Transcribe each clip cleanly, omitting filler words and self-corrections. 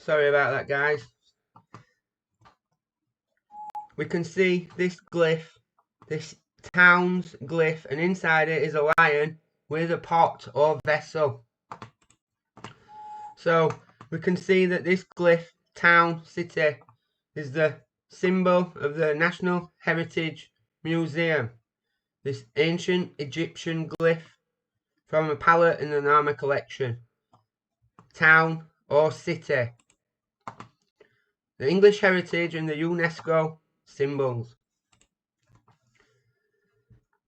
Sorry about that, guys. We can see this glyph, this town's glyph, and inside it is a lion with a pot or vessel. So we can see that this glyph, town, city, is the symbol of the National Heritage Museum. This ancient Egyptian glyph from a palette in the Narmer collection. Town or city. The English heritage and the UNESCO symbols.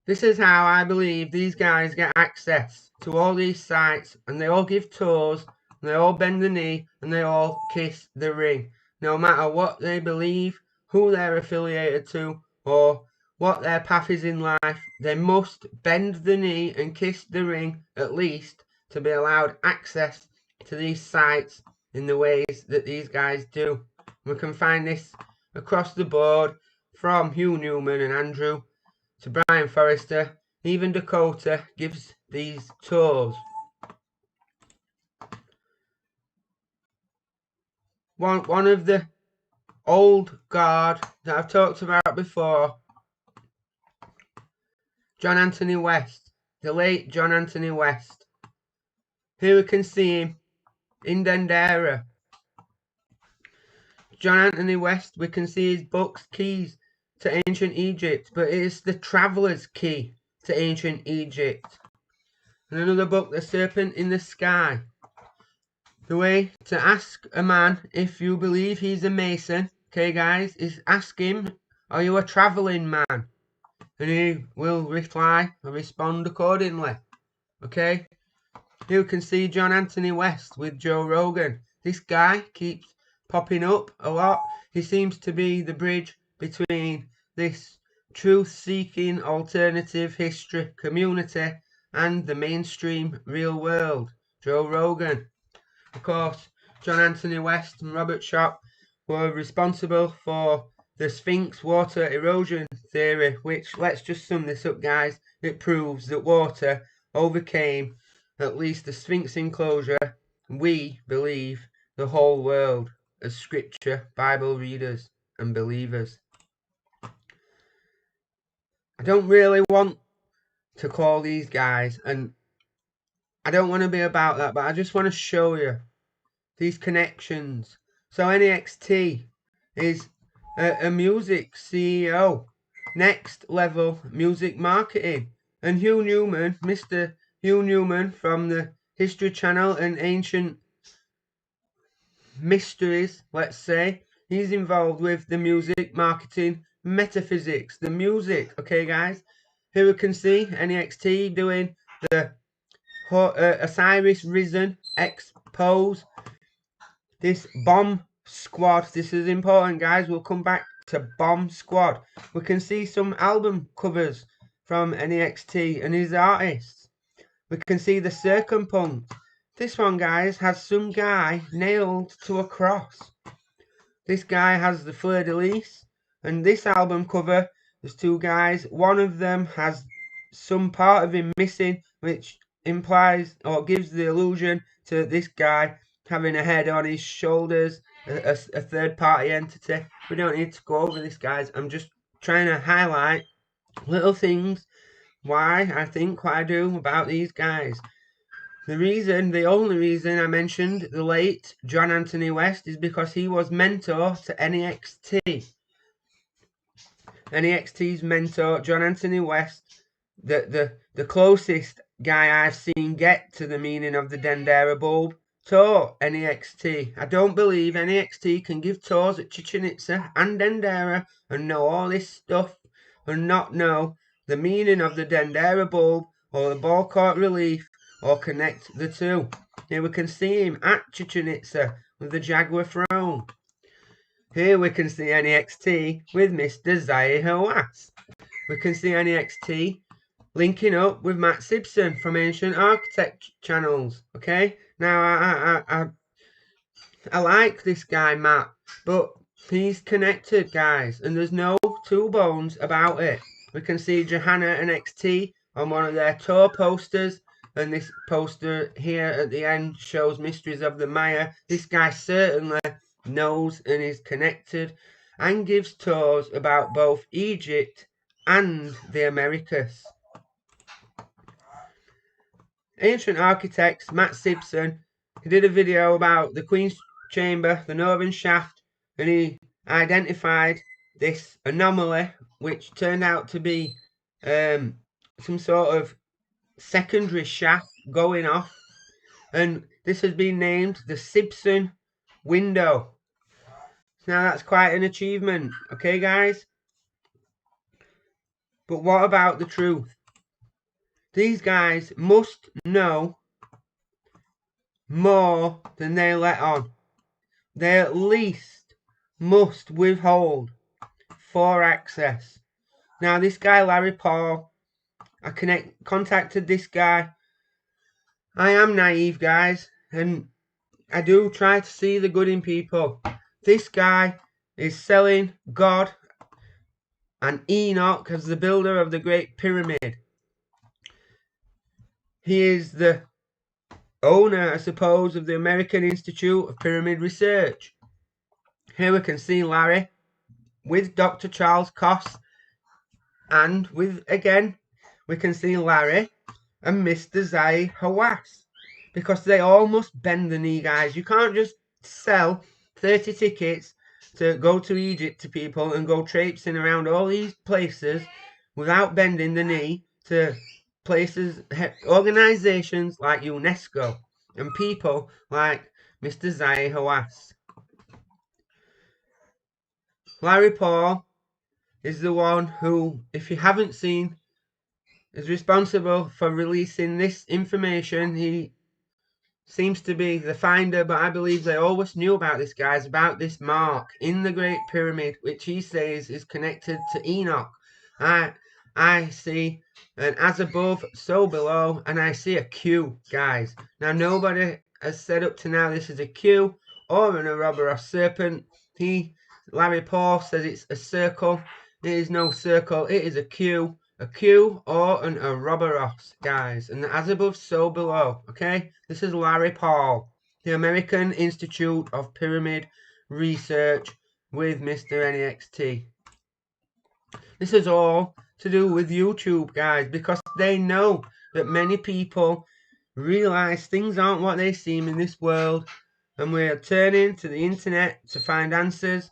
This is how I believe these guys get access to all these sites, and they all give tours, and they all bend the knee, and they all kiss the ring. No matter what they believe, who they're affiliated to, or what their path is in life, they must bend the knee and kiss the ring at least to be allowed access to these sites in the ways that these guys do. We can find this across the board from Hugh Newman and Andrew to Brian Forrester. Even Dakota gives these tours. One of the old guard that I've talked about before, John Anthony West, the late John Anthony West. Here we can see him in Dendera. John Anthony West, we can see his books, Keys to Ancient Egypt, but it is the Traveller's Key to Ancient Egypt. And another book, The Serpent in the Sky. The way to ask a man if you believe he's a Mason, okay guys, is ask him, are you a travelling man? And he will reply or respond accordingly. Okay? You can see John Anthony West with Joe Rogan. This guy keeps popping up a lot. He seems to be the bridge between this truth-seeking alternative history community and the mainstream real world. Joe Rogan. Of course, John Anthony West and Robert Schoch were responsible for the Sphinx water erosion theory, which, let's just sum this up guys, it proves that water overcame at least the Sphinx enclosure. We believe the whole world as scripture, Bible readers and believers. I don't really want to call these guys, and I don't want to be about that, but I just want to show you these connections. So NEXT is a music CEO, next level music marketing, and Hugh Newman, Mr. Hugh Newman from the History Channel and Ancient Mysteries, let's say, he's involved with the music marketing, metaphysics, the music. Okay guys, here we can see NEXT doing the Osiris Risen expose. This Bomb Squad, this is important guys, we'll come back to Bomb Squad. We can see some album covers from NEXT and his artists. We can see the Circumpunct. This one guys has some guy nailed to a cross. This guy has the fleur-de-lis, and this album cover, there's two guys, one of them has some part of him missing, which implies or gives the illusion to this guy having a head on his shoulders, a third party entity. We don't need to go over this guys, I'm just trying to highlight little things why I think what I do about these guys. The only reason I mentioned the late John Anthony West is because he was mentor to NEXT. NEXT's mentor, John Anthony West, the closest guy I've seen get to the meaning of the Dendera bulb, taught NEXT. I don't believe NEXT can give tours at Chichen Itza and Dendera and know all this stuff and not know the meaning of the Dendera bulb or the ball court relief or connect the two. Here we can see him at Chichen Itza with the Jaguar throne. Here we can see NEXT with Mr. Zaire Hawass. We can see NEXT linking up with Matt Simpson from Ancient Architect channels. Okay, now I like this guy Matt, but he's connected guys, and there's no two bones about it. We can see Johanna and NXT on one of their tour posters. and this poster here at the end shows Mysteries of the Maya. This guy certainly knows and is connected and gives tours about both Egypt and the Americas. Ancient Architects, Matt Simpson, he did a video about the Queen's Chamber, the Northern Shaft, and he identified this anomaly, which turned out to be some sort of secondary shaft going off, and this has been named the Simpson window. Now that's quite an achievement, okay guys? But what about the truth? These guys must know more than they let on. They at least must withhold for access. Now this guy Larry Paul, I contacted this guy. I am naive, guys, and I do try to see the good in people. This guy is selling God and Enoch as the builder of the Great Pyramid. He is the owner, I suppose, of the American Institute of Pyramid Research. Here we can see Larry with Dr. Charles Koss, and with, again, we can see Larry and Mr. Zai Hawass, because they all must bend the knee, guys. You can't just sell 30 tickets to go to Egypt to people and go traipsing around all these places without bending the knee to places, organisations like UNESCO and people like Mr. Zai Hawass. Larry Paul is the one who, if you haven't seen, is responsible for releasing this information. He seems to be the finder, but I believe they always knew about this, guys, about this mark in the Great Pyramid, which he says is connected to Enoch. I see an as above, so below, and I see a Q, guys. Now, nobody has said up to now this is a Q or an Ouroboros serpent. Larry Paul says it's a circle. It is no circle, it is a Q. A Q or an Ouroboros, guys. And as above, so below, okay? This is Larry Paul, the American Institute of Pyramid Research with Mr. NEXT. This is all to do with YouTube, guys, because they know that many people realize things aren't what they seem in this world, and we're turning to the internet to find answers.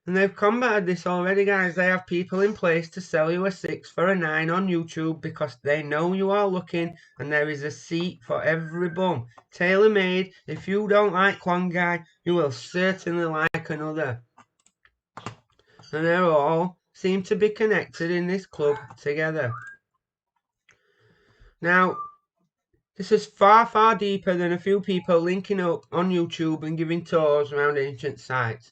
And they've combated this already, guys. They have people in place to sell you a 6 for a 9 on YouTube because they know you are looking, and there is a seat for every bum. Tailor-made. If you don't like one guy, you will certainly like another. And they all seem to be connected in this club together. Now, this is far, far deeper than a few people linking up on YouTube and giving tours around ancient sites.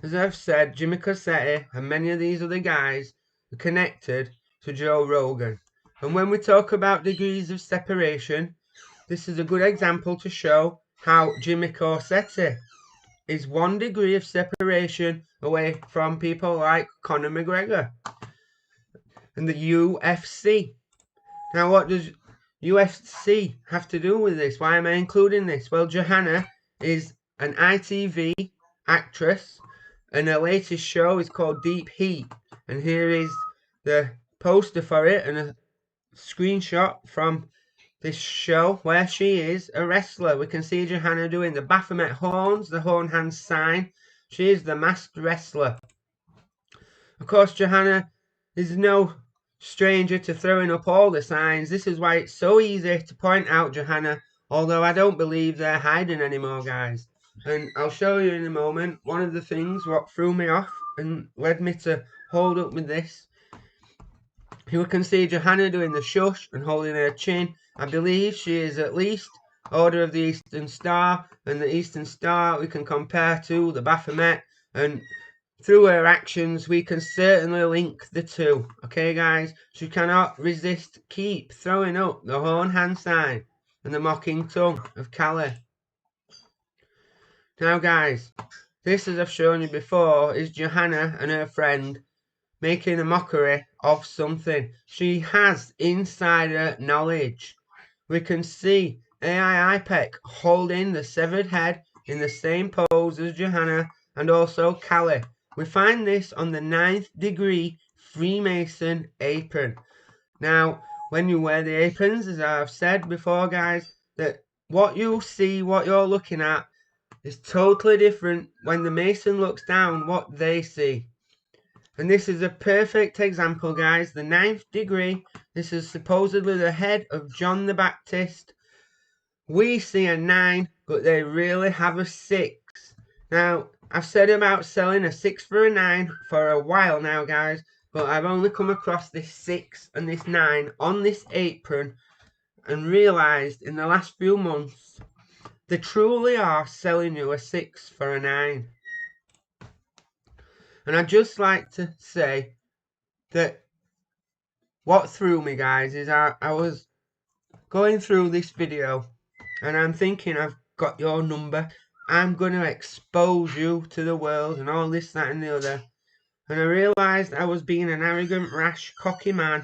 As I've said, Jimmy Cossetti and many of these other guys are connected to Joe Rogan. And when we talk about degrees of separation, this is a good example to show how Jimmy Cossetti is 1 degree of separation away from people like Conor McGregor and the UFC. Now, what does UFC have to do with this? Why am I including this? Well, Johanna is an ITV actress, and her latest show is called Deep Heat. And here is the poster for it and a screenshot from this show where she is a wrestler. We can see Johanna doing the Baphomet horns, the horn hand sign. She is the masked wrestler. Of course, Johanna is no stranger to throwing up all the signs. This is why it's so easy to point out Johanna, although I don't believe they're hiding anymore, guys. And I'll show you in a moment one of the things what threw me off and led me to hold up with this. Here we can see Johanna doing the shush and holding her chin. I believe she is at least Order of the Eastern Star, and the Eastern Star we can compare to the Baphomet, and through her actions we can certainly link the two. Okay, guys? She cannot resist keep throwing up the horn hand sign and the mocking tongue of Kali. Now, guys, this, as I've shown you before, is Johanna and her friend making a mockery of something. She has insider knowledge we can see AIPEC holding the severed head in the same pose as Johanna and also Kali. We find this on the 9th degree Freemason apron. Now, when you wear the aprons, as I've said before, guys, that what you see, what you're looking at, is totally different when the Mason looks down what they see. And this is a perfect example, guys. The 9th degree, this is supposedly the head of John the Baptist. We see a 9, but they really have a 6. Now, I've said about selling a 6 for a 9 for a while now, guys. But I've only come across this 6 and this 9 on this apron and realised in the last few months they truly are selling you a 6 for a 9. And I'd just like to say that what threw me, guys, is I was going through this video and I'm thinking, I've got your number, I'm going to expose you to the world and all this, that and the other. And I realised I was being an arrogant, rash, cocky man.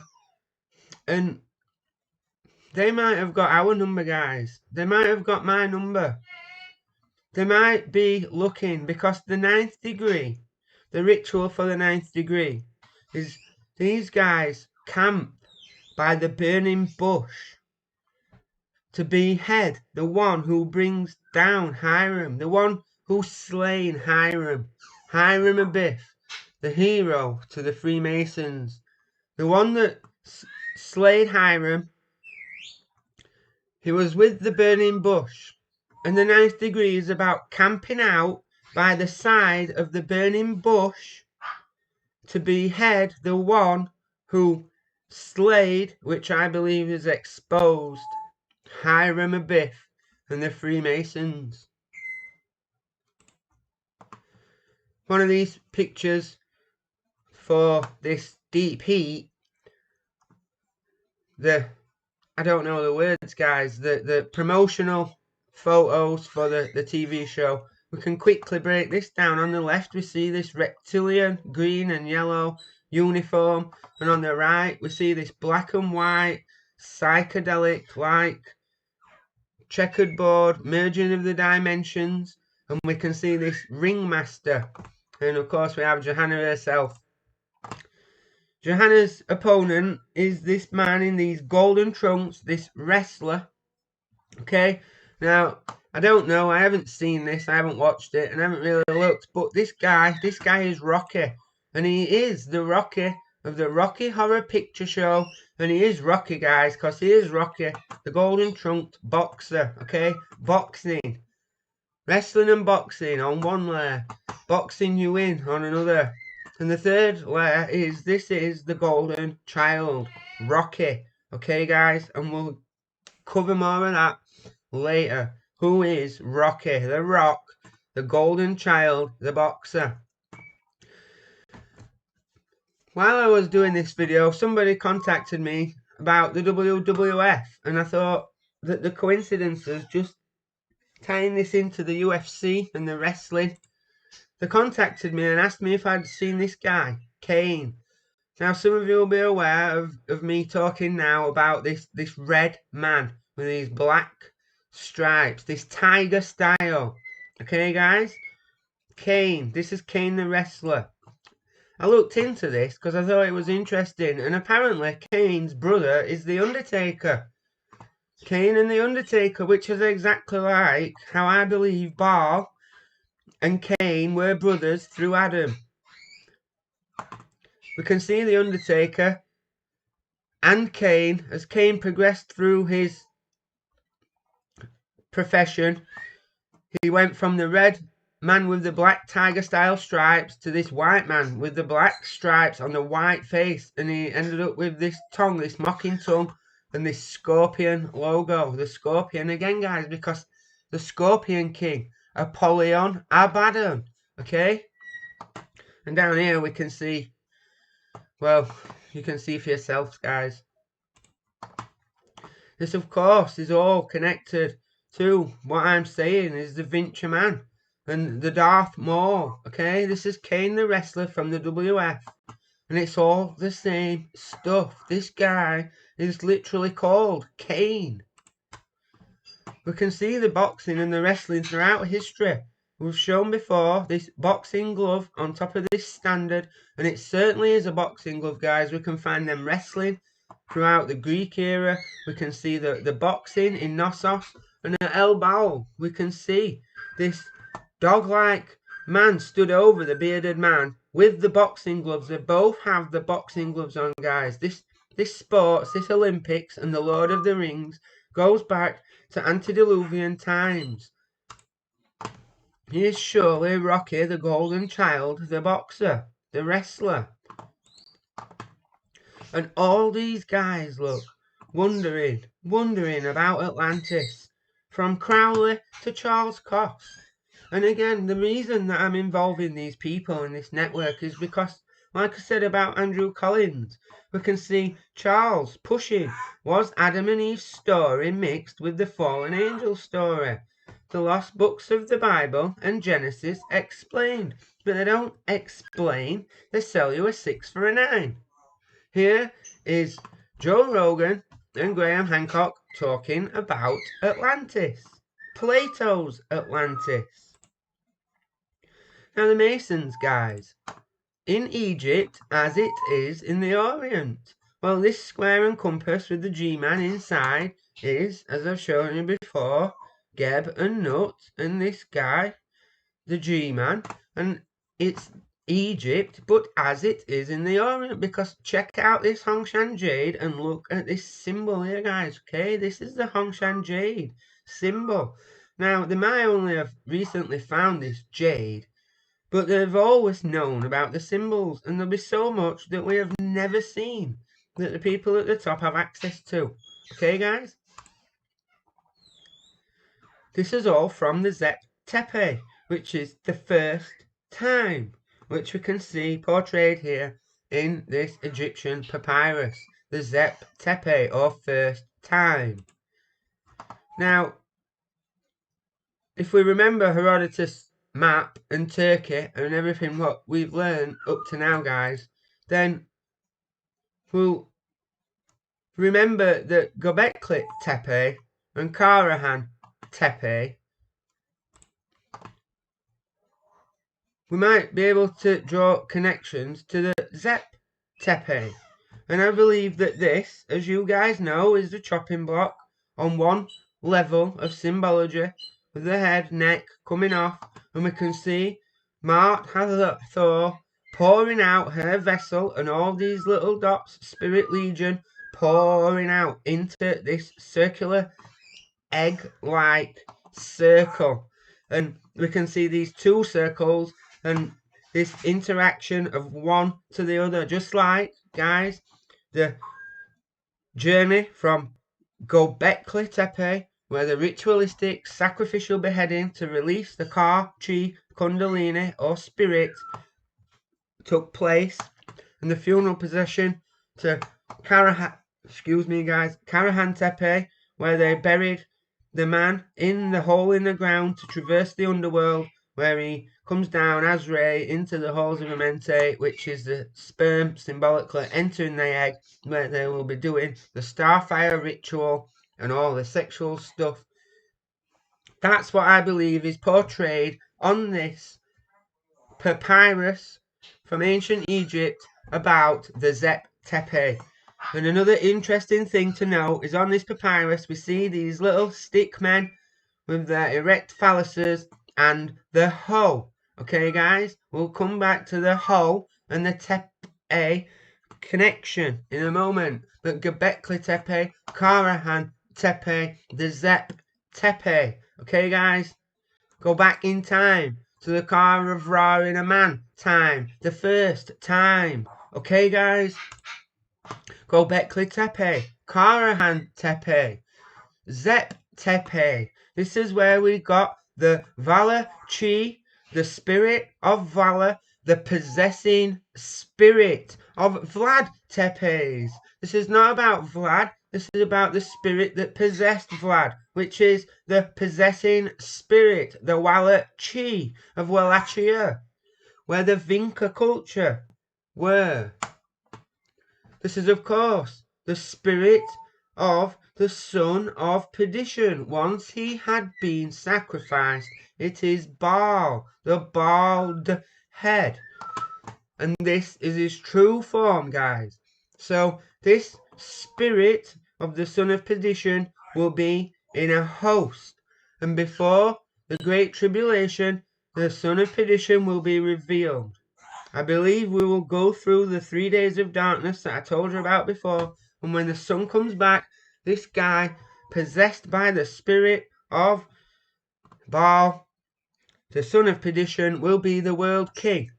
And they might have got our number, guys. They might have got my number. They might be looking, because the 9th degree, the ritual for the 9th degree, is these guys camp by the burning bush to behead the one who brings down Hiram, the one who slain Hiram, Hiram Abiff, the hero to the Freemasons, the one that slayed Hiram. He was with the burning bush, and the 9th degree is about camping out by the side of the burning bush to behead the one who slayed, which I believe is exposed, Hiram Abiff and the Freemasons. One of these pictures for this deep heat, I don't know the words, guys, the promotional photos for the TV show. We can quickly break this down. On the left we see this reptilian green and yellow uniform, and on the right we see this black and white psychedelic like checkered board merging of the dimensions, and we can see this ringmaster, and of course we have Johanna herself. Johanna's opponent is this man in these golden trunks, this wrestler. Okay, now I don't know, I haven't seen this, I haven't watched it, and I haven't really looked, but this guy is Rocky, and he is the Rocky of the Rocky Horror Picture Show, and he is Rocky, guys, because he is Rocky, the golden trunked boxer. Okay, boxing, wrestling and boxing on one layer, boxing you in on another. And the third layer is, this is the golden child, Rocky. Okay, guys, and we'll cover more of that later. Who is Rocky, the Rock, the golden child, the boxer? While I was doing this video, somebody contacted me about the WWF, and I thought that the coincidences, just tying this into the UFC and the wrestling, they contacted me and asked me if I'd seen this guy, Kane. Now, some of you will be aware of me talking now about this red man with these black stripes, this tiger style. Okay, guys? Kane. This is Kane the wrestler. I looked into this because I thought it was interesting, and apparently Kane's brother is the Undertaker. Kane and the Undertaker, which is exactly like how I believe Baal and Kane were brothers through Adam. We can see the Undertaker and Kane, as Kane progressed through his profession. He went from the red man with the black tiger style stripes to this white man with the black stripes on the white face, and he ended up with this tongue, this mocking tongue, and this scorpion logo. The scorpion again, guys, because the Scorpion King, Apollyon Abaddon. Okay, and down here we can see, well, you can see for yourselves, guys. This, of course, is all connected to what I'm saying is the Vinci Man and the Darth Maul. Okay, this is Kane the wrestler from the WF, and it's all the same stuff. This guy is literally called Kane. We can see the boxing and the wrestling throughout history. We've shown before this boxing glove on top of this standard, and it certainly is a boxing glove, guys. We can find them wrestling throughout the Greek era. We can see the boxing in Knossos, and at El Baal we can see this dog-like man stood over the bearded man with the boxing gloves. They both have the boxing gloves on, guys. This sports, this Olympics and the Lord of the Rings goes back to antediluvian times. He is surely Rocky, the golden child, the boxer, the wrestler. And all these guys, look, wondering about Atlantis. From Crowley to Charles Coss. And again, the reason that I'm involving these people in this network is because, like I said about Andrew Collins, we can see Charles pushing, was Adam and Eve's story mixed with the fallen angel story? The lost books of the Bible and Genesis explained, but they don't explain, they sell you a 6 for a 9. Here is Joe Rogan and Graham Hancock talking about Atlantis, Plato's Atlantis. Now the Masons, guys, in Egypt as it is in the Orient. Well, this square and compass with the G-man inside is, as I've shown you before, Geb and Nut, and this guy, the G-man, and it's Egypt, but as it is in the Orient, because check out this Hongshan Jade and look at this symbol here, guys, okay? This is the Hongshan Jade symbol. Now, they might only have recently found this jade, but they've always known about the symbols, and there'll be so much that we have never seen that the people at the top have access to. Okay, guys? This is all from the Zep Tepe, which is the first time, which we can see portrayed here in this Egyptian papyrus. The Zep Tepe, or first time. Now, if we remember Herodotus' map and Turkey and everything what we've learned up to now, guys, then we'll remember that Göbekli Tepe and Karahan Tepe, we might be able to draw connections to the Zep Tepe. And I believe that this, as you guys know, is the chopping block on one level of symbology, with the head, neck coming off, and we can see Mart Hathor pouring out her vessel and all these little dots, Spirit Legion, pouring out into this circular egg-like circle. And we can see these two circles and this interaction of one to the other, just like, guys, the journey from Göbekli Tepe, where the ritualistic sacrificial beheading to release the Ka, Chi, Kundalini or spirit took place, and the funeral procession to Karahan Tepe, where they buried the man in the hole in the ground to traverse the underworld, where he comes down as Ray into the halls of Amente, which is the sperm symbolically entering the egg, where they will be doing the starfire ritual and all the sexual stuff. That's what I believe is portrayed on this papyrus from ancient Egypt about the Zep Tepe. And another interesting thing to note is on this papyrus we see these little stick men with their erect phalluses and the hoe. Okay, guys, we'll come back to the hoe and the Tepe connection in a moment. But Göbekli Tepe, Karahan Tepe, the Zep Tepe. Okay, guys, go back in time to the car of Ra in a man time, the first time. Okay, guys, Göbekli Tepe, Karahan Tepe, Zep Tepe. This is where we got the Valor Chi, the spirit of Valor, the possessing spirit of Vlad Tepes. This is not about Vlad, this is about the spirit that possessed Vlad, which is the possessing spirit, the Valor Chi of Wallachia, where the Vinca culture were. This is, of course, the spirit of the son of perdition. Once he had been sacrificed. It is Baal, the bald head. And this is his true form, guys. So this spirit of the son of perdition will be in a host. And before the great tribulation, the son of perdition will be revealed. I believe we will go through the 3 days of darkness that I told you about before. And when the sun comes back, this guy, possessed by the spirit of Baal, the son of perdition, will be the world king.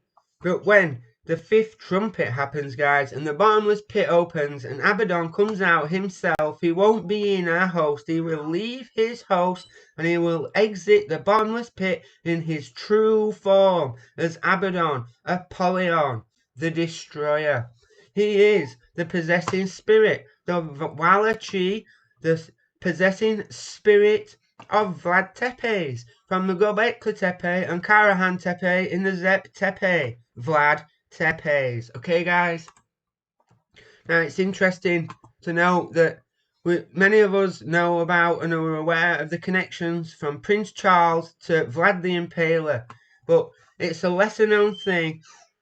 But when the 5th trumpet happens, guys, and the bottomless pit opens and Abaddon comes out himself, he won't be in our host. He will leave his host and he will exit the bottomless pit in his true form as Abaddon, Apollyon, the destroyer. He is the possessing spirit, the Walachi, the possessing spirit of Vlad Tepes, from the Göbekli Tepe and Karahan Tepe in the Zep Tepe. Vlad Tepes. Okay, guys? Now, it's interesting to know that many of us know about and are aware of the connections from Prince Charles to Vlad the Impaler. But it's a lesser known thing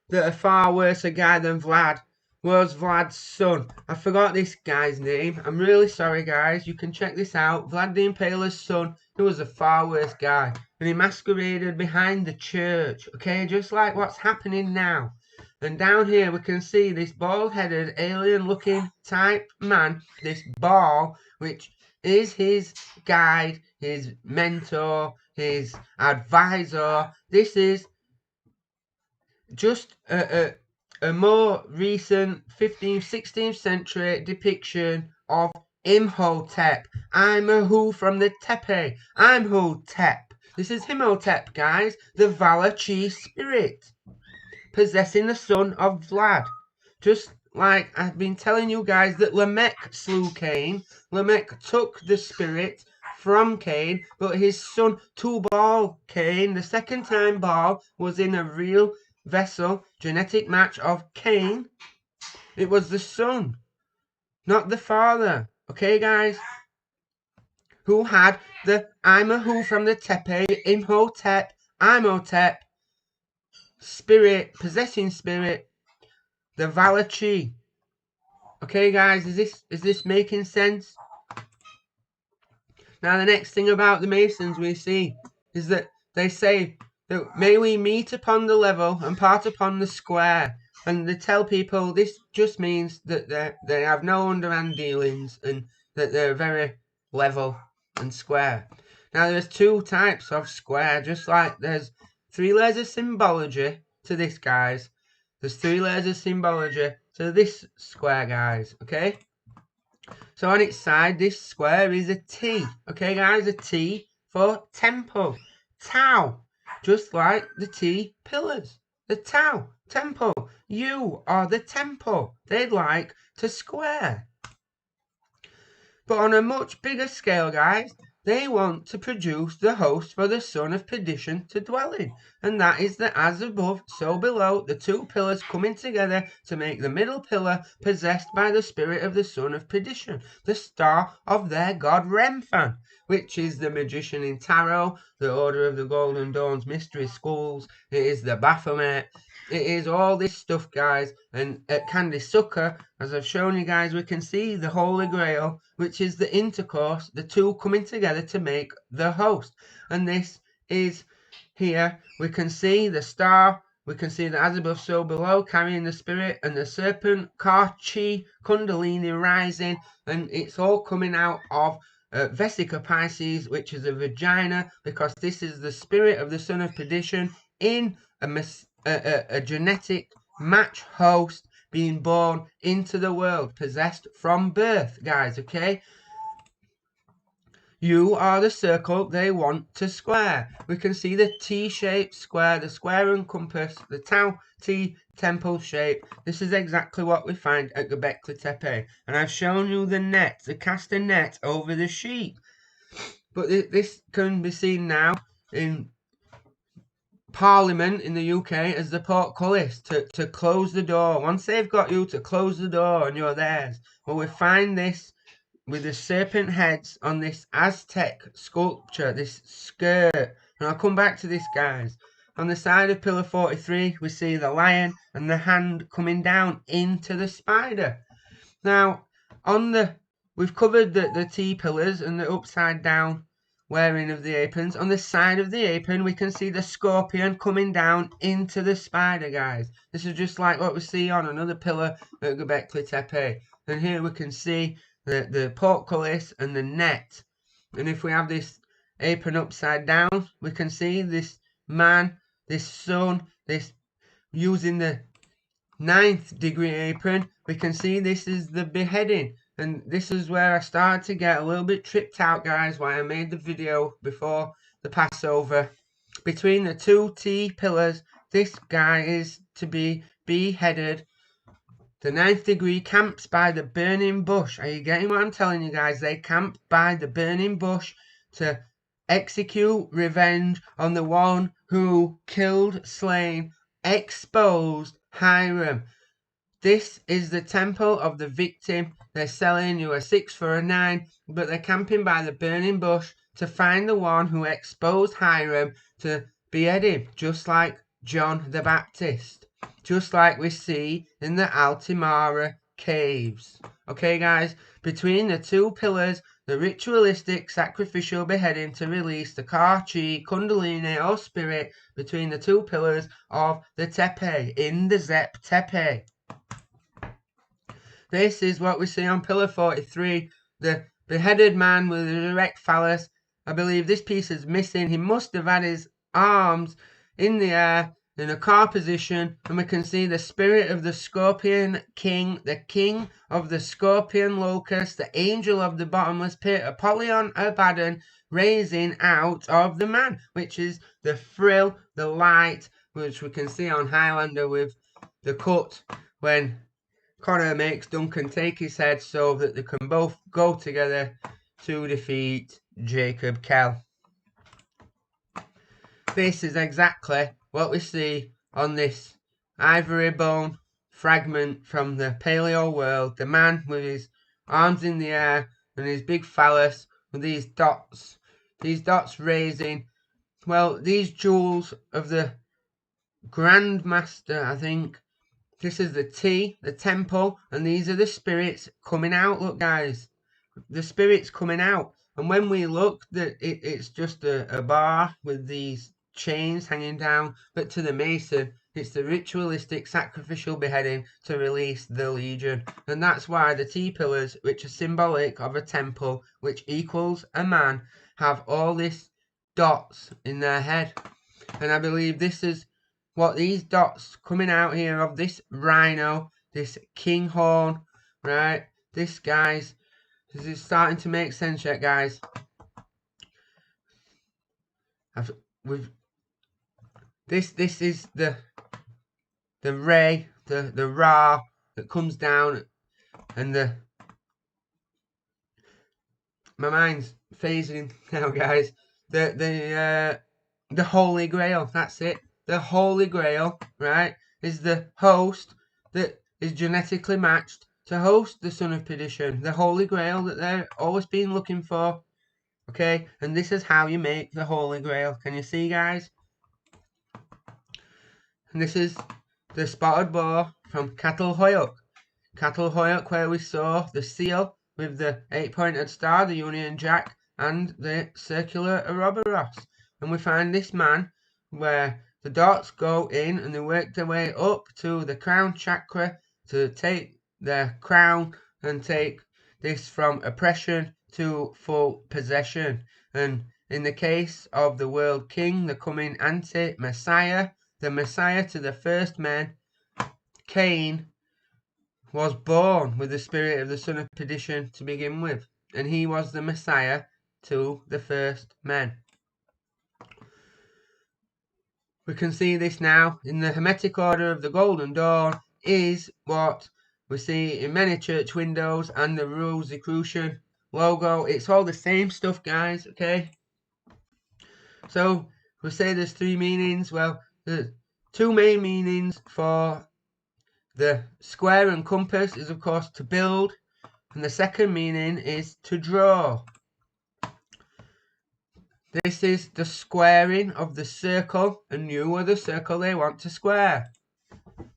that a far worse guy than Vlad was Vlad's son. I forgot this guy's name. I'm really sorry, guys. You can check this out. Vlad the Impaler's son, he was a far worse guy. And he masqueraded behind the church. Okay, just like what's happening now. And down here we can see this bald-headed, alien-looking type man, this Baal, which is his guide, his mentor, his advisor. This is just a more recent 15th, 16th century depiction of Imhotep. I'm a who from the Tepe. I'm Hotep. This is Imhotep, guys, the Valachi spirit, possessing the son of Vlad. Just like I've been telling you guys that Lamech slew Cain. Lamech took the spirit from Cain, but his son Tubal Cain, the second time Baal was in a real vessel, genetic match of Cain. It was the son, not the father. Okay, guys? Who had the I'm a who from the Tepe, Imhotep, Imhotep, spirit, possessing spirit, the Valachi. Okay, guys, is this making sense? Now, the next thing about the Masons we see is that they say that may we meet upon the level and part upon the square. And they tell people this just means that they have no underhand dealings and that they're very level and square. Now, there's 2 types of square, just like there's 3 layers of symbology to this, guys. There's 3 layers of symbology to this square, guys, okay? So on its side, this square is a T, okay, guys? A T for temple, Tau, just like the T pillars, the Tau, temple. You are the temple they'd like to square. But on a much bigger scale, guys, they want to produce the host for the son of perdition to dwell in. And that is the as above, so below, the 2 pillars coming together to make the middle pillar possessed by the spirit of the son of perdition, the star of their god Remphan, which is the magician in tarot, the Order of the Golden Dawn's mystery schools, it is the Baphomet. It is all this stuff, guys. And at Candy Sucker, as I've shown you guys, we can see the Holy Grail, which is the intercourse, the 2 coming together to make the host. And this is here. We can see the star. We can see the as above, so below, carrying the spirit, and the serpent, Karchi, Kundalini rising. And it's all coming out of Vesica Pisces, which is a vagina, because this is the spirit of the son of perdition in a genetic match host being born into the world, possessed from birth, guys, okay? You are the circle they want to square. We can see the T-shaped square, the square and compass, the Tau T temple shape. This is exactly what we find at Göbekli Tepe. And I've shown you the net, the cast a net over the sheep. But this can be seen now in Parliament in the UK as the portcullis to close the door. Once they've got you to close the door and you're theirs. Well, we find this with the serpent heads on this Aztec sculpture, this skirt. And I'll come back to this, guys. On the side of pillar 43, we see the lion and the hand coming down into the spider. Now, we've covered the T-pillars and the upside down wearing of the aprons. On the side of the apron, we can see the scorpion coming down into the spider, guys. This is just like what we see on another pillar at Göbekli Tepe. And here we can see the portcullis and the net. And if we have this apron upside down, we can see this man, this sun, this using the 9th degree apron. We can see this is the beheading. And this is where I started to get a little bit tripped out, guys, why I made the video before the Passover. Between the two T-pillars, this guy is to be beheaded. The 9th degree camps by the burning bush. Are you getting what I'm telling you, guys? They camp by the burning bush to execute revenge on the one who killed, slain, exposed Hiram. This is the temple of the victim. They're selling you a 6 for a 9, but they're camping by the burning bush to find the one who exposed Hiram to behead him, just like John the Baptist. Just like we see in the Altimara caves. Okay, guys, between the two pillars, the ritualistic sacrificial beheading to release the Ka-Chi, Kundalini or spirit between the two pillars of the Tepe, in the Zep Tepe. This is what we see on pillar 43, the beheaded man with an erect phallus. I believe this piece is missing. He must have had his arms in the air in a car position, and we can see the spirit of the scorpion king, the king of the scorpion locust, the angel of the bottomless pit, Apollyon Abaddon, raising out of the man, which is the frill, the light, which we can see on Highlander with the cut when Connor makes Duncan take his head so that they can both go together to defeat Jacob Kell. This is exactly what we see on this ivory bone fragment from the paleo world. The man with his arms in the air and his big phallus with these dots raising, well, these jewels of the Grandmaster, I think. This is the T, the temple, and these are the spirits coming out. Look, guys, the spirits coming out. And when we look, it's just a bar with these chains hanging down, but to the Mason, it's the ritualistic sacrificial beheading to release the Legion. And that's why the T-pillars, which are symbolic of a temple, which equals a man, have all these dots in their head. And I believe this is what these dots coming out here of this rhino, this king horn, right? This, guys, this is starting to make sense yet, guys. This is the ray, the Ra that comes down, and my mind's phasing now, guys. The Holy Grail, that's it. The Holy Grail, right, is the host that is genetically matched to host the Son of Perdition. The Holy Grail that they're always been looking for. Okay, and this is how you make the Holy Grail. Can you see, guys? And this is the spotted boar from Catalhoyuk. Catalhoyuk, where we saw the seal with the 8-pointed star, the Union Jack, and the circular Ouroboros. And we find this man where the dots go in and they work their way up to the crown chakra to take their crown and take this from oppression to full possession. And in the case of the world king, the coming anti-Messiah, the Messiah to the first men, Cain was born with the spirit of the Son of Perdition to begin with. And he was the Messiah to the first men. We can see this now in the Hermetic Order of the Golden Dawn is what we see in many church windows and the Rosicrucian logo. It's all the same stuff, guys, okay? So we say there's 3 meanings. Well, there's 2 main meanings for the square and compass is, of course, to build, And the second meaning is to draw. This is the squaring of the circle, and you are the circle they want to square.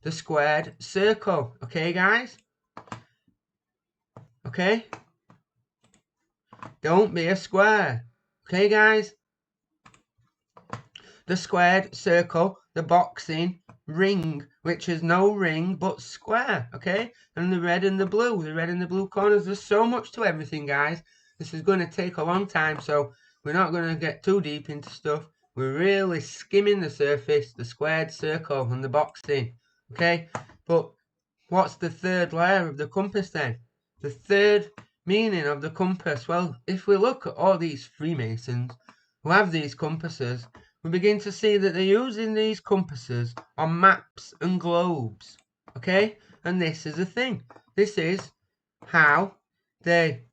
The squared circle. Okay, guys? Okay? Don't be a square. Okay, guys? The squared circle, the boxing ring, which is no ring but square. Okay? And the red and the blue corners. There's so much to everything, guys. This is going to take a long time, so we're not going to get too deep into stuff. We're really skimming the surface, the squared circle and the boxing. Okay? But what's the third layer of the compass then? The third meaning of the compass. Well, if we look at all these Freemasons who have these compasses, we begin to see that they're using these compasses on maps and globes. Okay? And this is the thing. This is how they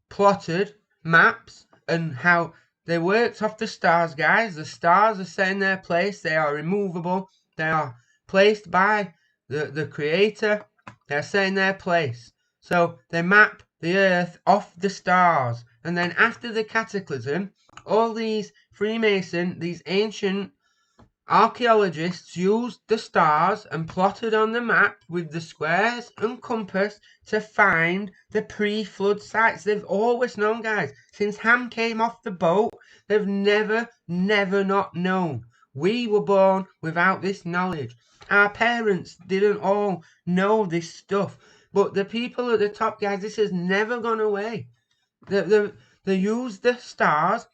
plotted maps and how they worked off the stars, guys. The stars are set in their place. They are immovable. They are placed by the creator. They're set in their place. So they map the earth off the stars. And then after the cataclysm, all these Freemason, these ancient archaeologists used the stars and plotted on the map with the squares and compass to find the pre-flood sites. They've always known, guys. Since Ham came off the boat, they've never not known. We were born without this knowledge. Our parents didn't all know this stuff. But the people at the top, guys, this has never gone away. They use the stars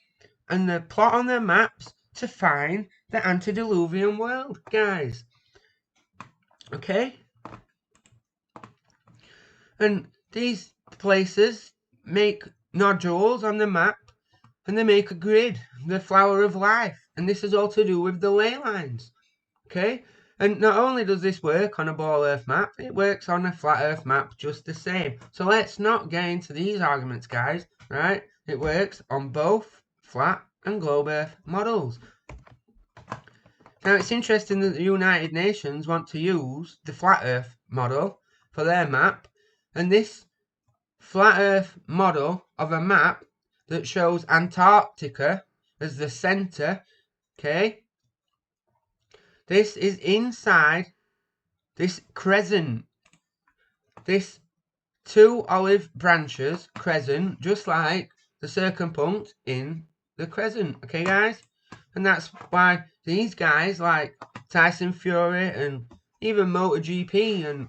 and they plot on their maps to find the antediluvian world, guys. Okay? And these places make nodules on the map and they make a grid, the flower of life. And this is all to do with the ley lines. Okay? And not only does this work on a ball earth map, it works on a flat earth map just the same. So let's not get into these arguments, guys. Right? It works on both flat and globe earth models. Now it's interesting that the United Nations want to use the flat earth model for their map, and this flat earth model of a map that shows Antarctica as the center, okay, this is inside this crescent, this two olive branches crescent, just like the circumpunct in the crescent, okay, guys? And that's why these guys like Tyson Fury and even MotoGP and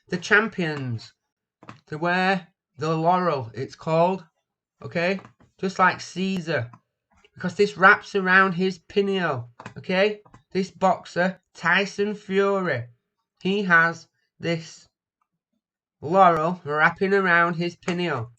the champions, to wear the laurel, it's called, okay? Just like Caesar, because this wraps around his pineal, okay? This boxer, Tyson Fury, he has this laurel wrapping around his pineal.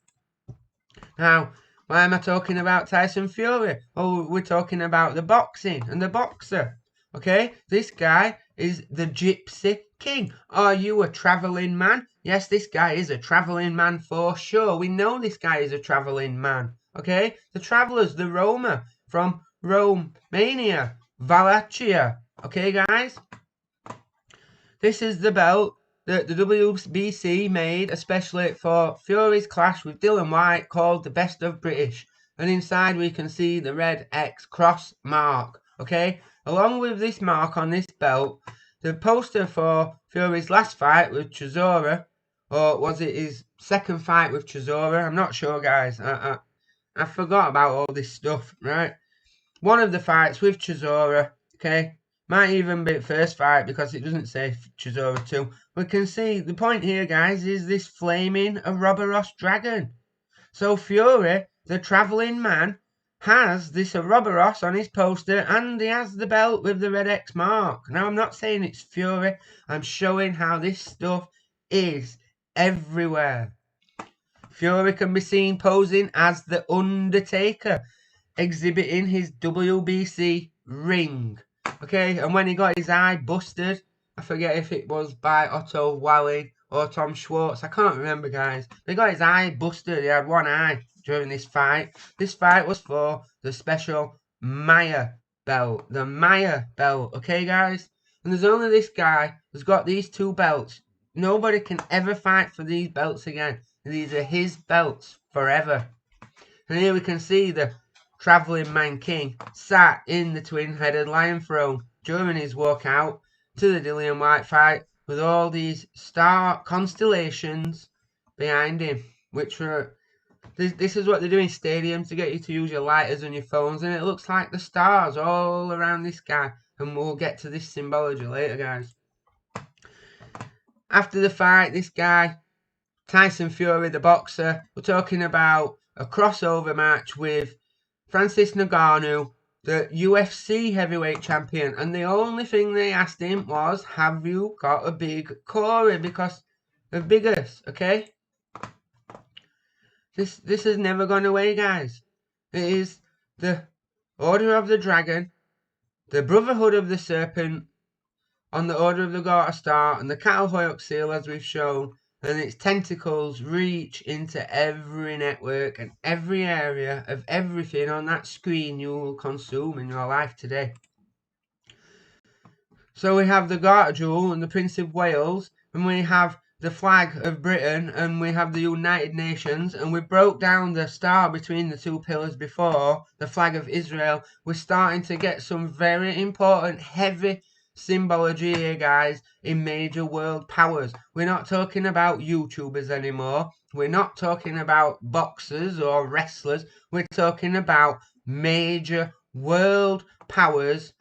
Now, why am I talking about Tyson Fury? Oh, we're talking about the boxing and the boxer. Okay? This guy is the Gypsy King. Are you a travelling man? Yes, this guy is a travelling man for sure. We know this guy is a travelling man. Okay? The travellers, the Roma from Romania, Wallachia. Okay, guys? This is the belt that the WBC made especially for Fury's clash with Dylan White, called the Best of British. And inside we can see the red X cross mark, okay? Along with this mark on this belt, the poster for Fury's last fight with Chisora, or was it his second fight with Chisora? I'm not sure, guys. I forgot about all this stuff, right? One of the fights with Chisora, okay? Might even be first fight because it doesn't say Chisora 2. We can see the point here, guys, is this flaming Ouroboros dragon. So Fury, the travelling man, has this Ouroboros on his poster and he has the belt with the red X mark. Now, I'm not saying it's Fury. I'm showing how this stuff is everywhere. Fury can be seen posing as the Undertaker, exhibiting his WBC ring. Okay, and when he got his eye busted, I forget if it was by Otto Wally or Tom Schwartz, I can't remember, guys. He got his eye busted, he had one eye during this fight. This fight was for the special Maya belt, the Maya belt, okay, guys? And there's only this guy who's got these two belts. nobody can ever fight for these belts again. These are his belts forever. And here we can see the travelling man king sat in the twin-headed lion throne during his walk out to the Dillian White fight with all these star constellations behind him, which were this is what they do in stadiums to get you to use your lighters and your phones, and it looks like the stars all around this guy. And we'll get to this symbology later, guys. After the fight, this guy, Tyson Fury, the boxer, we're talking about a crossover match with Francis Ngannou, the UFC heavyweight champion, and the only thing they asked him was, have you got a big Corey? Because of biggest, okay? This has never gone away, guys. It is the Order of the Dragon, the Brotherhood of the Serpent, on the Order of the Garter Star, and the Cattle Hoyok seal, as we've shown, and its tentacles reach into every network and every area of everything on that screen you will consume in your life today. So we have the Garter Jewel and the Prince of Wales, and we have the flag of Britain, and we have the United Nations, and we broke down the star between the two pillars before, the flag of Israel. We're starting to get some very important, heavy symbology here, guys, in major world powers. We're not talking about YouTubers anymore. We're not talking about boxers or wrestlers. We're talking about major world powers.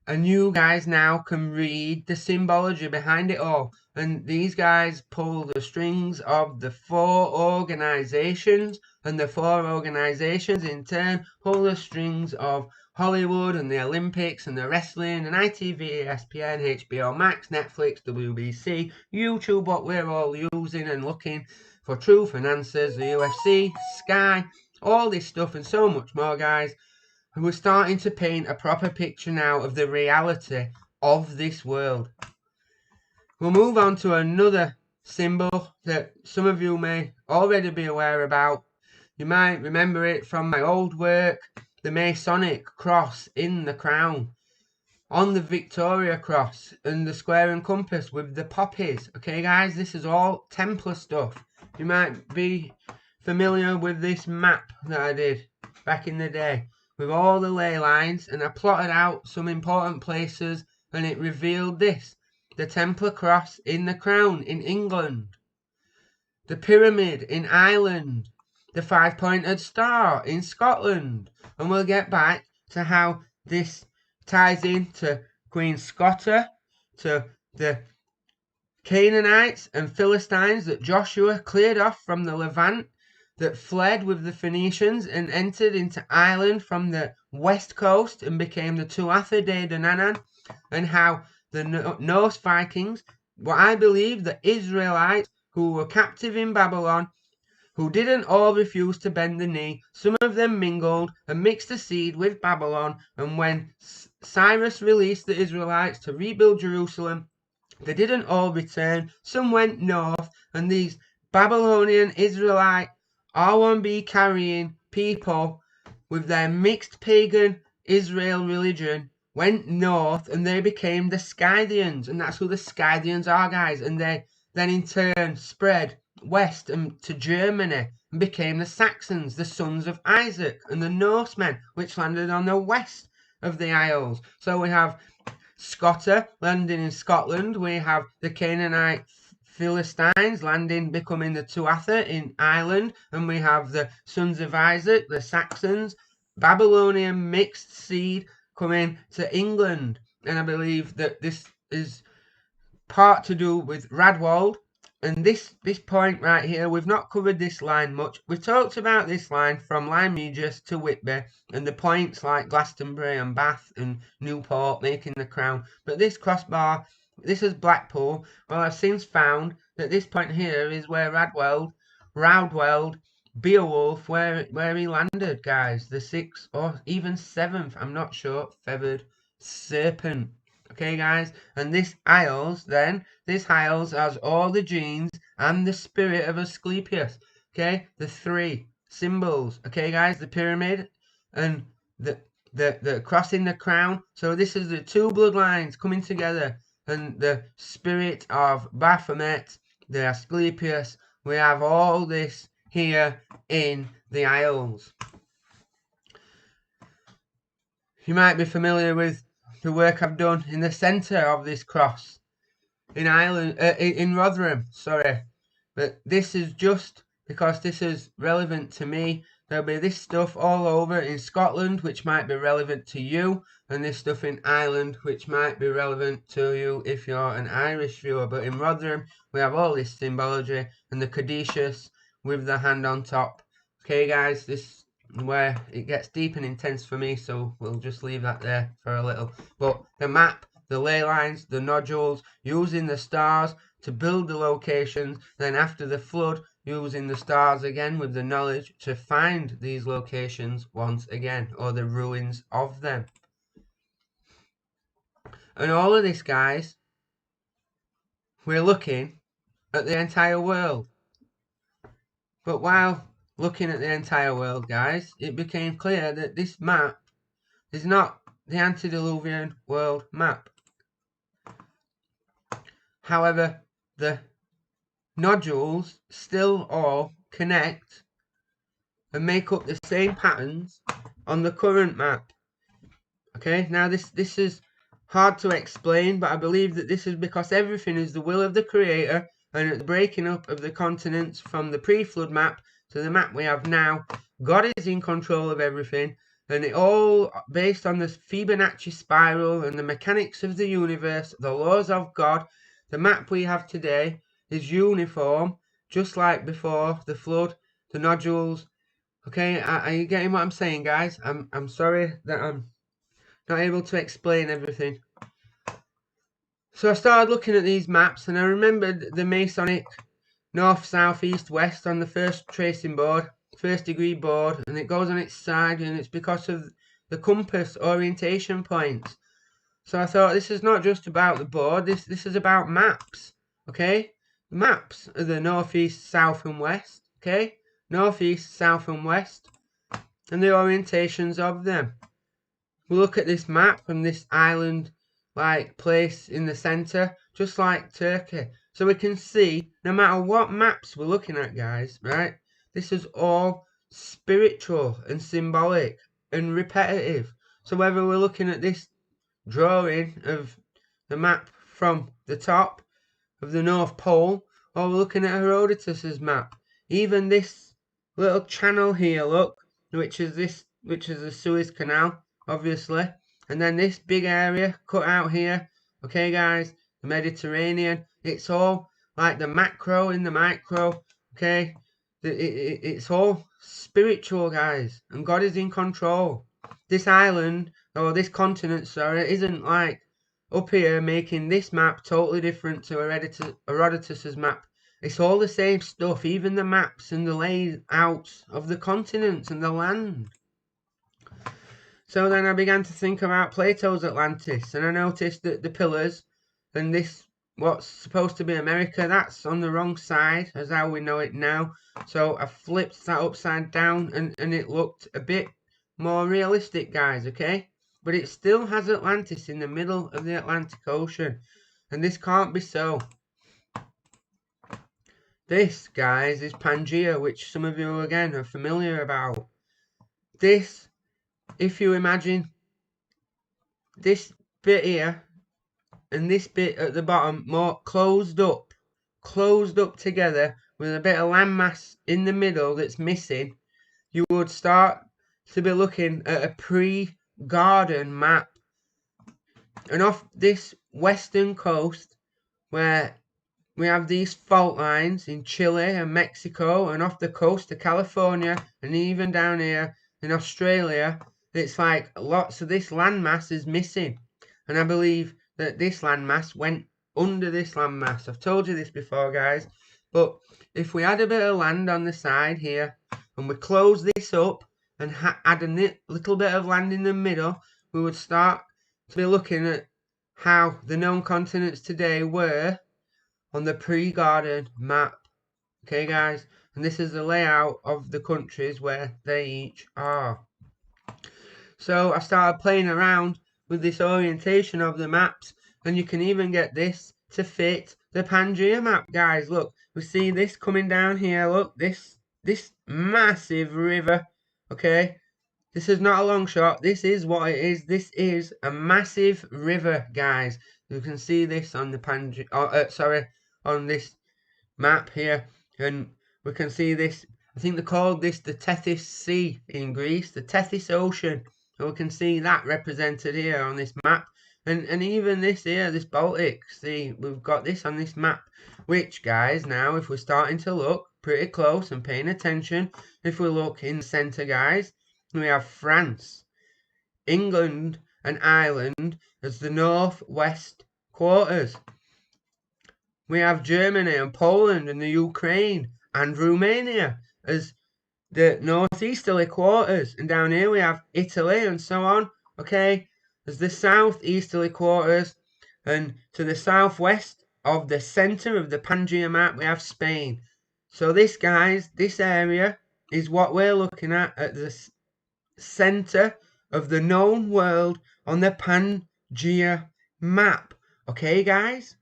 And you guys now can read the symbology behind it all. And these guys pull the strings of the 4 organizations. And the 4 organizations in turn pull the strings of Hollywood and the Olympics and the wrestling and ITV, ESPN, HBO Max, Netflix, WBC, YouTube, what we're all using and looking for truth and answers, the UFC, Sky, all this stuff and so much more, guys. And we're starting to paint a proper picture now of the reality of this world. We'll move on to another symbol that some of you may already be aware about. You might remember it from my old work, the Masonic cross in the crown, on the Victoria cross, and the square and compass with the poppies. Okay, guys, this is all Templar stuff. You might be familiar with this map that I did back in the day, with all the ley lines, and I plotted out some important places, and it revealed this: the Templar cross in the crown in England, the pyramid in Ireland, the 5-pointed star in Scotland. And we'll get back to how this ties into Queen Scotta, to the Canaanites and Philistines that Joshua cleared off from the Levant, that fled with the Phoenicians and entered into Ireland from the west coast and became the Tuatha De Danann, and how the Norse Vikings, what I believe the Israelites who were captive in Babylon, who didn't all refuse to bend the knee, some of them mingled and mixed the seed with Babylon, and when Cyrus released the Israelites to rebuild Jerusalem, they didn't all return, some went north, and these Babylonian Israelite R1B carrying people with their mixed pagan Israel religion went north, and they became the Scythians, and that's who the Scythians are, guys. And they then in turn spread west and to Germany and became the Saxons, the sons of Isaac, and the Norsemen, which landed on the west of the Isles. So we have Scotta landing in Scotland, we have the Canaanite Philistines landing, becoming the Tuatha in Ireland, and we have the sons of Isaac, the Saxons, Babylonian mixed seed coming to England. And I believe that this is part to do with Radwald. And this point right here, we've not covered this line much. We've talked about this line from Lyme Regis to Whitby, and the points like Glastonbury and Bath and Newport making the crown. But this crossbar, this is Blackpool. Well, I've since found that this point here is where Roudweld, Beowulf, where he landed, guys. The 6th or even 7th, I'm not sure, feathered serpent. Okay, guys, and this Isles has all the genes and the spirit of Asclepius. Okay, the 3 symbols. Okay, guys, the pyramid and the cross in the crown. So this is the 2 bloodlines coming together, and the spirit of Baphomet, the Asclepius. We have all this here in the Isles. You might be familiar with the work I've done in the centre of this cross in Ireland, in Rotherham, sorry. But this is just because this is relevant to me. There'll be this stuff all over in Scotland which might be relevant to you, and this stuff in Ireland which might be relevant to you if you're an Irish viewer. But in Rotherham we have all this symbology and the caduceus with the hand on top. Okay guys, this is where it gets deep and intense for me, so we'll just leave that there for a little. But the map, the ley lines, the nodules, using the stars to build the locations, then after the flood using the stars again with the knowledge to find these locations once again, or the ruins of them. And all of this, guys, we're looking at the entire world. But while looking at the entire world, guys, it became clear that this map is not the antediluvian world map. However, the nodules still all connect and make up the same patterns on the current map. Okay, now this is hard to explain, but I believe that this is because everything is the will of the Creator, and at the breaking up of the continents from the pre-flood map to the map we have now, God is in control of everything, and it all based on the Fibonacci spiral and the mechanics of the universe, the laws of God. The map we have today is uniform, just like before the flood, the nodules. Okay, are you getting what I'm saying, guys? I'm sorry that I'm not able to explain everything. So I started looking at these maps, and I remembered the Masonic north, south, east, west on the first tracing board, first degree board, and it goes on its side, and it's because of the compass orientation points. So I thought, this is not just about the board, this is about maps. Okay, the maps are the north, east, south and west. Okay, north, east, south and west, and the orientations of them. We look at this map and this island like place in the centre, just like Turkey. So we can see, no matter what maps we're looking at, guys, right, this is all spiritual and symbolic and repetitive. So whether we're looking at this drawing of the map from the top of the North Pole, or we're looking at Herodotus's map, even this little channel here, look, which is the Suez Canal, obviously, and then this big area cut out here, okay guys, the Mediterranean, it's all like the macro in the micro, okay, it's all spiritual, guys, and God is in control. This island, or this continent, sorry, isn't like up here making this map totally different to Herodotus's map. It's all the same stuff, even the maps and the layouts of the continents and the land. So then I began to think about Plato's Atlantis, and I noticed that the pillars and this, what's supposed to be America, that's on the wrong side as how we know it now. So I flipped that upside down, and it looked a bit more realistic, guys, okay? But it still has Atlantis in the middle of the Atlantic Ocean, and this can't be so. This, guys, is Pangaea, which some of you again are familiar about. This, if you imagine this bit here and this bit at the bottom more closed up together with a bit of landmass in the middle that's missing, you would start to be looking at a pre-garden map. And off this western coast where we have these fault lines in Chile and Mexico, and off the coast of California, and even down here in Australia, it's like lots of this landmass is missing. And I believe that this landmass went under this landmass. I've told you this before, guys. But if we add a bit of land on the side here, and we close this up, and add a little bit of land in the middle, we would start to be looking at how the known continents today were on the pre-garden map. Okay, guys? And this is the layout of the countries where they each are. So I started playing around with this orientation of the maps, And you can even get this to fit the Pangea map, guys. Look, we see this coming down here. Look, this massive river, okay? This is not a long shot. This is what it is. This is a massive river, guys. You can see this on the Pangea, on this map here, and we can see this. I think they called this the Tethys Sea in Greece, the Tethys Ocean. And we can see that represented here on this map. And even this here, this Baltic, see, we've got this on this map. Which, guys, now, if we're starting to look pretty close and paying attention, if we look in the centre, guys, we have France, England, and Ireland as the northwest quarters. We have Germany and Poland and the Ukraine and Romania as the northeasterly quarters. And down here we have Italy and so on, okay, as the southeasterly quarters. And to the southwest of the centre of the Pangea map, we have Spain. So this, guys, this area is what we're looking at the centre of the known world on the Pangea map. Okay, guys?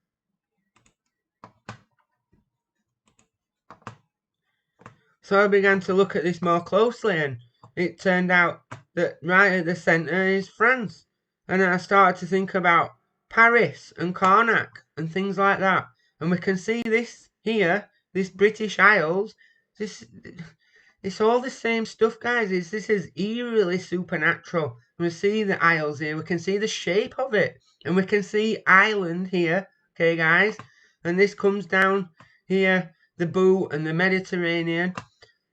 So I began to look at this more closely, and it turned out that right at the centre is France. And I started to think about Paris and Karnak and things like that. And we can see this here, this British Isles, it's all the same stuff, guys. This is eerily supernatural. We see the Isles here, we can see the shape of it. And we can see Ireland here, okay, guys? And this comes down here, the Boot and the Mediterranean.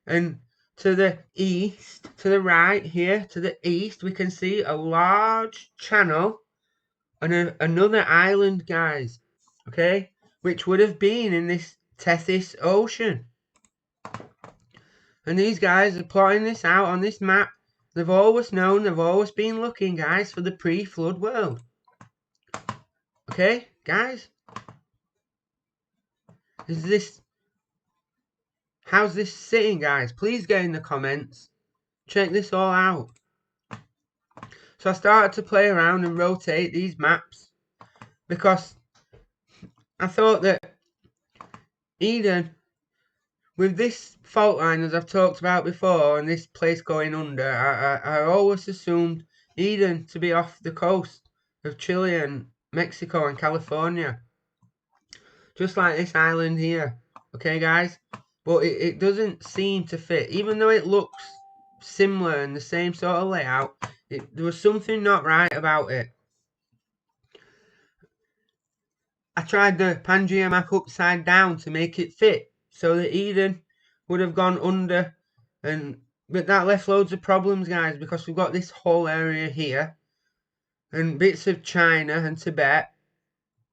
And to the east, to the right here, to the east, we can see a large channel and another island, guys, okay, which would have been in this Tethys Ocean. And these guys are plotting this out on this map. They've always known, they've always been looking, guys, for the pre-flood world. Okay, guys? How's this sitting, guys? Please get in the comments. Check this all out. So I started to play around and rotate these maps because I thought that Eden, with this fault line, as I've talked about before, and this place going under, I always assumed Eden to be off the coast of Chile and Mexico and California. Just like this island here. Okay, guys? But it doesn't seem to fit. Even though it looks similar and the same sort of layout, there was something not right about it. I tried the Pangea map upside down to make it fit, so that Eden would have gone under, but that left loads of problems, guys, because we've got this whole area here, and bits of China and Tibet,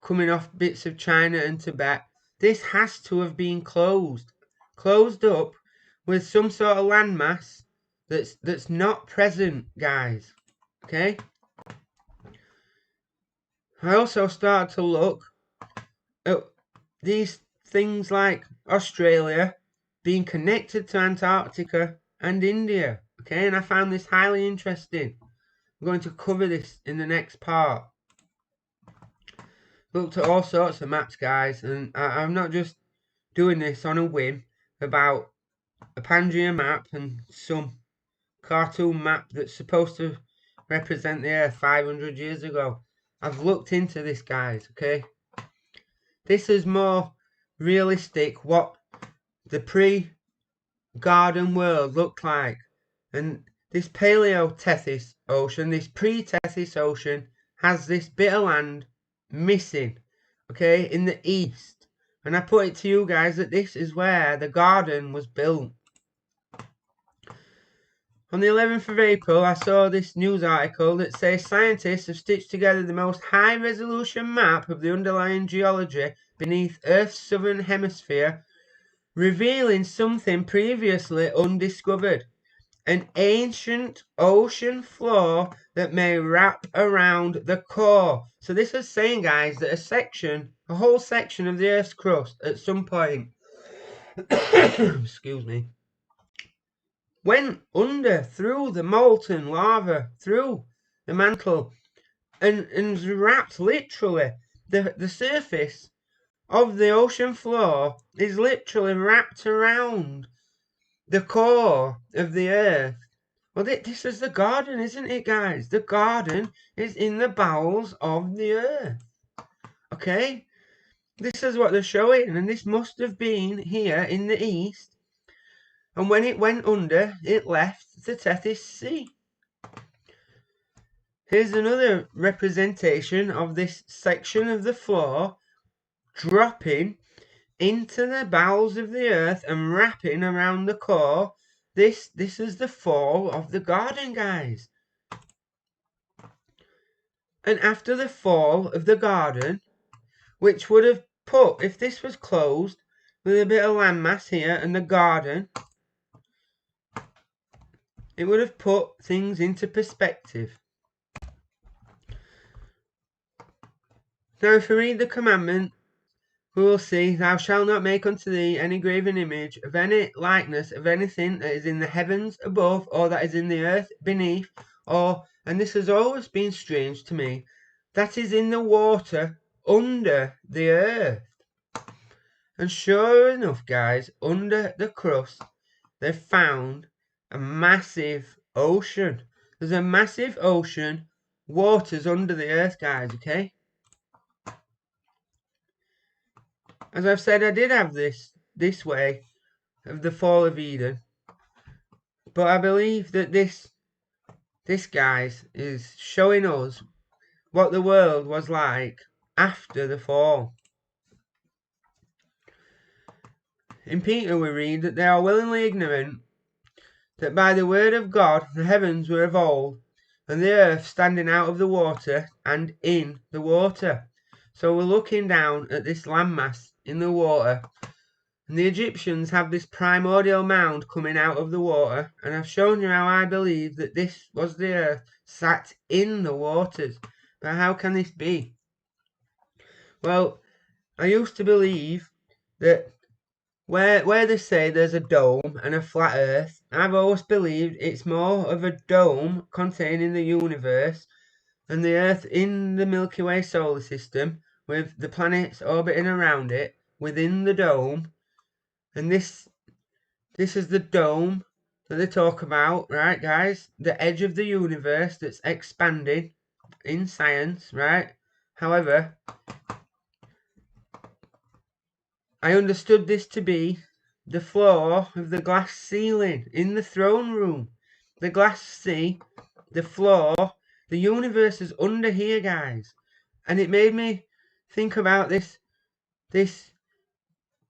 coming off bits of China and Tibet. This has to have been closed up with some sort of landmass that's not present, guys. Okay? I also started to look at these things like Australia being connected to Antarctica and India. Okay, and I found this highly interesting. I'm going to cover this in the next part. Looked at all sorts of maps, guys, and I'm not just doing this on a whim about a Pangea map and some cartoon map that's supposed to represent the Earth 500 years ago. I've looked into this, guys, okay? This is more realistic what the pre-garden world looked like. And this Paleo-Tethys Ocean, this pre-Tethys Ocean, has this bit of land missing, okay, in the east. And I put it to you guys that this is where the garden was built. On the 11th of April, I saw this news article that says scientists have stitched together the most high-resolution map of the underlying geology beneath Earth's southern hemisphere, revealing something previously undiscovered. An ancient ocean floor that may wrap around the core. So this is saying, guys, that a whole section of the Earth's crust at some point, excuse me, went under through the molten lava, through the mantle, and wrapped literally the surface of the ocean floor is literally wrapped around the core of the earth. Well, this is the garden, isn't it, guys? The garden is in the bowels of the earth. Okay? This is what they're showing, and this must have been here in the east. And when it went under, it left the Tethys Sea. Here's another representation of this section of the floor dropping into the bowels of the earth and wrapping around the core. This is the fall of the garden, guys. And after the fall of the garden, which would have put, if this was closed with a bit of landmass here and the garden, it would have put things into perspective. Now if we read the commandment, we will see, thou shalt not make unto thee any graven image of any likeness of anything that is in the heavens above, or that is in the earth beneath, or, and this has always been strange to me, that is in the water under the earth. And sure enough, guys, under the crust, they've found a massive ocean. There's a massive ocean, waters under the earth, guys, okay? As I've said, I did have this way of the fall of Eden. But I believe that this guys, is showing us what the world was like after the fall. In Peter we read that they are willingly ignorant that by the word of God the heavens were of old, and the earth standing out of the water and in the water. So we're looking down at this landmass in the water, and the Egyptians have this primordial mound coming out of the water, and I've shown you how I believe that this was the earth sat in the waters. But how can this be? Well, I used to believe that where they say there's a dome and a flat earth, I've always believed it's more of a dome containing the universe and the earth in the Milky Way solar system with the planets orbiting around it within the dome. And this is the dome that they talk about, right, guys? The edge of the universe that's expanding in science, right? However, I understood this to be the floor of the glass ceiling in the throne room. The glass sea, the floor, the universe is under here, guys. And it made me think about this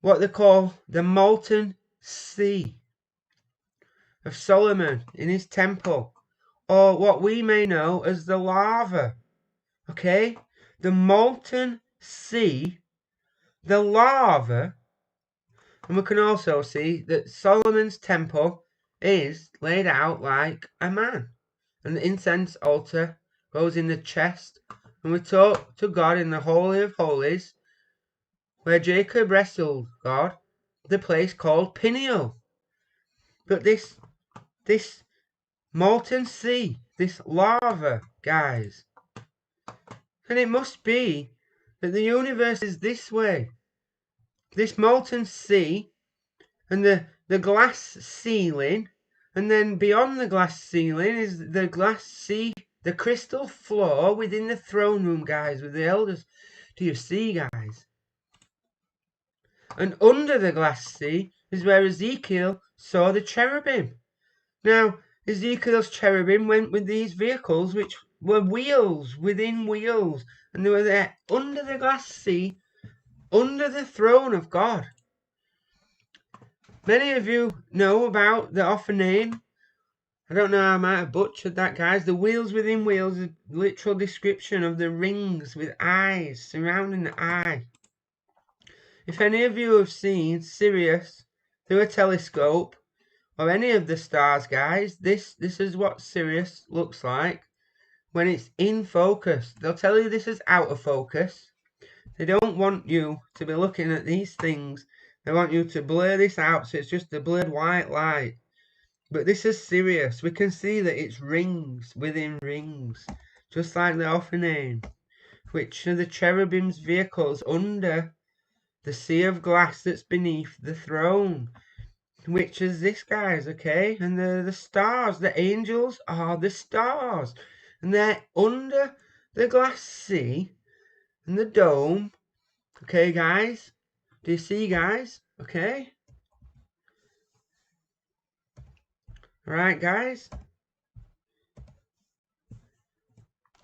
what they call the molten sea of Solomon in his temple, or what we may know as the lava. Okay? The molten sea, the lava. And we can also see that Solomon's temple is laid out like a man. And the incense altar goes in the chest. And we talk to God in the Holy of Holies, where Jacob wrestled God, the place called Peniel. But this molten sea, this lava, guys. And it must be that the universe is this way. This molten sea and the glass ceiling, and then beyond the glass ceiling is the glass sea, the crystal floor within the throne room, guys, with the elders. Do you see, guys? And under the glass sea is where Ezekiel saw the cherubim. Now, Ezekiel's cherubim went with these vehicles, which were wheels within wheels, and they were there under the glass sea, under the throne of God. Many of you know about the Ophanim. I don't know how I might have butchered that, guys. The wheels within wheels is a literal description of the rings with eyes surrounding the eye. If any of you have seen Sirius through a telescope, or any of the stars, guys, this is what Sirius looks like when it's in focus. They'll tell you this is out of focus. They don't want you to be looking at these things. They want you to blur this out, so it's just a blurred white light. But this is Sirius. We can see that it's rings within rings, just like the Ophanim. which are the cherubim's vehicles under the sea of glass that's beneath the throne. Which is this, guys, okay? And the stars, the angels are the stars. And they're under the glass sea and the dome. Okay, guys? Do you see, guys? Okay? Alright, guys?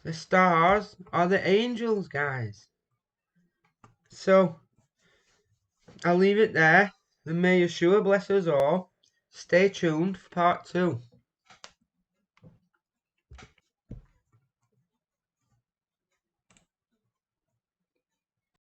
The stars are the angels, guys. So, I'll leave it there. And may Yeshua bless us all. Stay tuned for part 2.